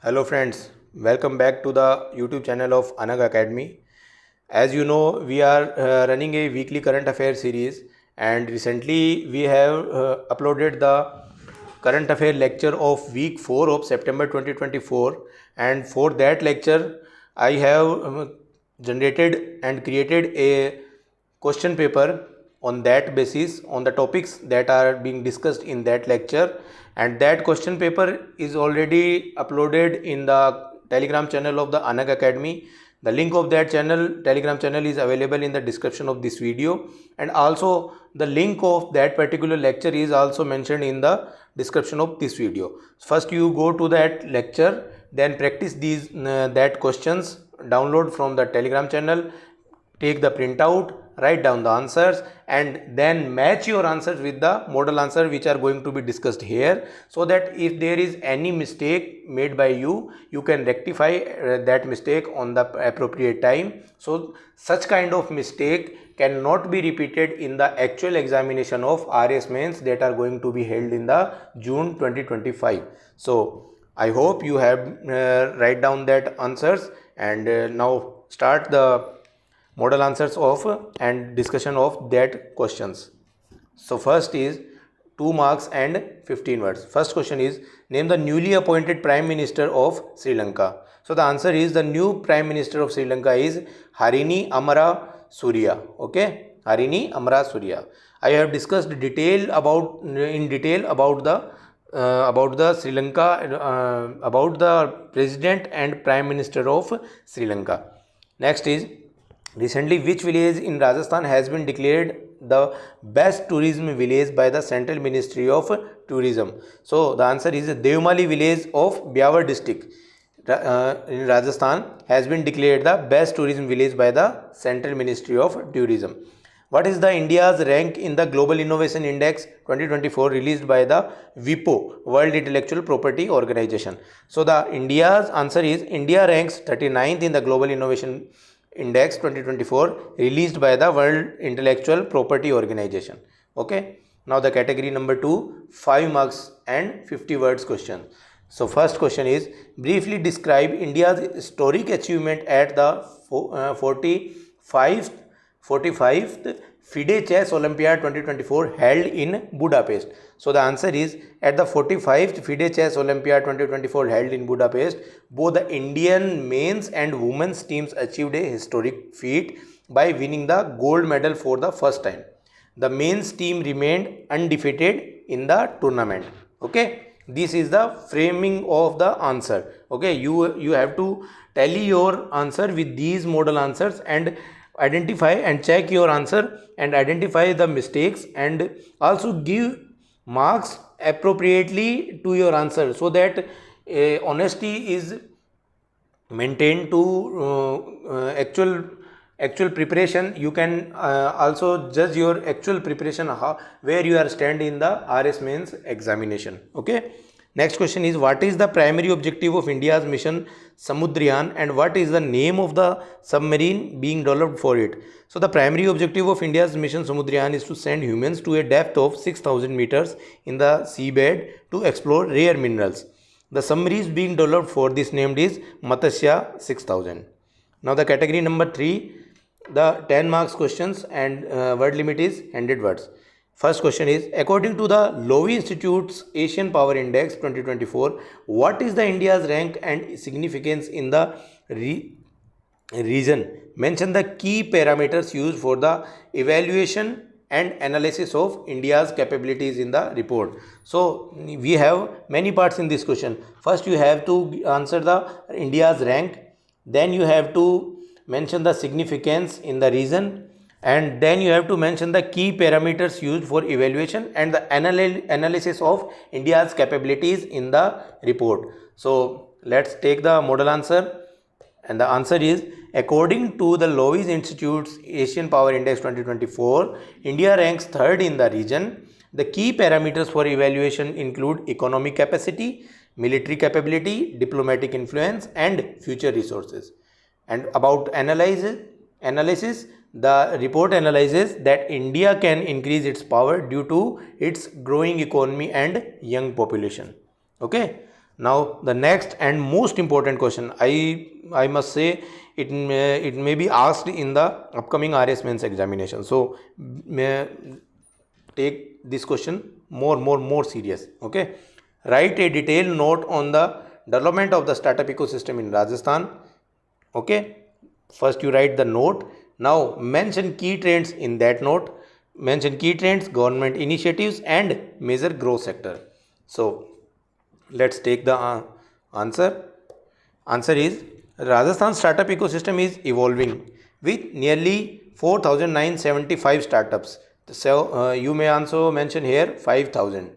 Hello friends, welcome back to the YouTube channel of Anag Academy. As you know, we are running a weekly current affairs series, and recently we have uploaded the current affair lecture of week 4 of September 2024, and for that lecture I have generated and created a question paper on that basis on the topics that are being discussed in that lecture, and that question paper is already uploaded in the telegram channel of the Anag Academy. The link of that telegram channel is available in the description of this video, and also the link of that particular lecture is also mentioned in the description of this video. First you go to that lecture, then practice these that questions, download from the telegram channel, take the printout, write down the answers, and then match your answers with the model answer which are going to be discussed here, so that if there is any mistake made by you, you can rectify that mistake on the appropriate time. So such kind of mistake cannot be repeated in the actual examination of RS mains that are going to be held in the June 2025. So I hope you have write down that answers, and now start the model answers of and discussion of that questions. So first is 2 marks and 15 words. First question is, name the newly appointed Prime Minister of Sri Lanka. So the answer is, the new Prime Minister of Sri Lanka is Harini Amara Surya. Okay, Harini Amara Surya. I have discussed in detail about the Sri Lanka, about the President and Prime Minister of Sri Lanka. Next is, recently which village in Rajasthan has been declared the best tourism village by the Central Ministry of Tourism? So the answer is Devmali village of Byawar district in Rajasthan has been declared the best tourism village by the Central Ministry of Tourism. What is the India's rank in the Global Innovation Index 2024 released by the WIPO, World Intellectual Property Organization? So the India's answer is, India ranks 39th in the Global Innovation Index 2024 released by the World Intellectual Property Organization. Okay, now the category number 2, 5 marks and 50 words question. So first question is, briefly describe India's historic achievement at the 45th FIDE Chess Olympiad 2024 held in Budapest. So the answer is, at the 45th FIDE Chess Olympiad 2024 held in Budapest, both the Indian men's and women's teams achieved a historic feat by winning the gold medal for the first time. The men's team remained undefeated in the tournament. Okay, this is the framing of the answer. Okay, you have to tally your answer with these model answers and identify and check your answer and identify the mistakes, and also give marks appropriately to your answer, so that honesty is maintained to actual preparation. You can also judge your actual preparation, where you are stand in the RS mains examination. Okay, next question is, what is the primary objective of India's mission Samudryan, and what is the name of the submarine being developed for it? So the primary objective of India's mission Samudryan is to send humans to a depth of 6,000 meters in the seabed to explore rare minerals. The submarine being developed for this named is Matsya 6000. Now the category number 3, the 10 marks questions, and word limit is 100 words. First question is, according to the Lowy Institute's Asian Power Index 2024, what is the India's rank and significance in the region? Mention the key parameters used for the evaluation and analysis of India's capabilities in the report. So we have many parts in this question. First you have to answer the India's rank, then you have to mention the significance in the region, and then you have to mention the key parameters used for evaluation and the analysis of India's capabilities in the report. So let's take the model answer, and the answer is, according to the Lowy Institute's Asian Power Index 2024, India ranks 3rd in the region. The key parameters for evaluation include economic capacity, military capability, diplomatic influence, and future resources. And about analysis, the report analyzes that India can increase its power due to its growing economy and young population. Okay, Now the next and most important question, I must say, it may be asked in the upcoming RS mains examination. So take this question more serious. Okay, write a detailed note on the development of the startup ecosystem in Rajasthan. Okay, first you write the note. Now mention key trends in that note. Mention key trends, government initiatives and major growth sector. So let's take the answer. Answer is, Rajasthan startup ecosystem is evolving with nearly 4,975 startups. So you may also mention here 5,000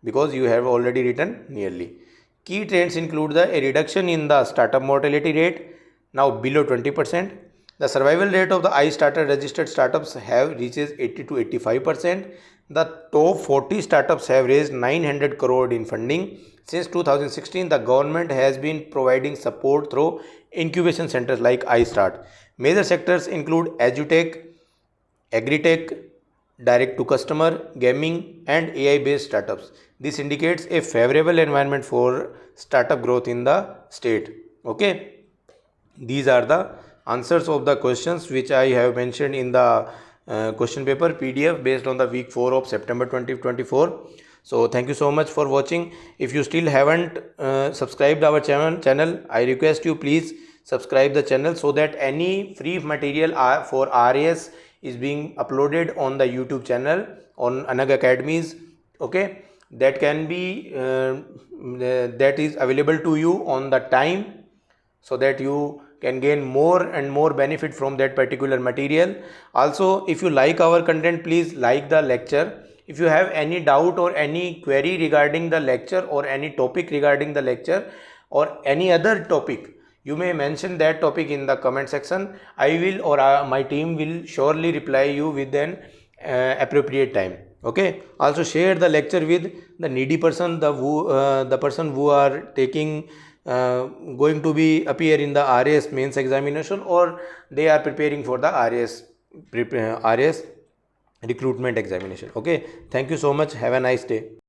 because you have already written nearly. Key trends include a reduction in the startup mortality rate, now below 20%. The survival rate of the I-Starter registered startups have reaches 80 to 85%. The top 40 startups have raised 900 crore in funding. Since 2016, the government has been providing support through incubation centers like iStart. Major sectors include edutech, agritech, direct to customer, gaming, and AI based startups. This indicates a favorable environment for startup growth in the state. Okay, these are the answers of the questions which I have mentioned in the question paper PDF based on the week 4 of September 2024. So thank you so much for watching. If you still haven't subscribed our channel, I request you please subscribe the channel so that any free material for RAS is being uploaded on the YouTube channel on Anag Academies. Okay, that can be that is available to you on the time, so that you can gain more and more benefit from that particular material. Also, if you like our content, please like the lecture. If you have any doubt or any query regarding the lecture or any topic regarding the lecture or any other topic, you may mention that topic in the comment section. I will, or my team will surely reply you within appropriate time. Okay, also share the lecture with the needy person, the person who are taking going to be appear in the RAS mains examination, or they are preparing for the RAS recruitment examination. Okay, thank you so much, have a nice day.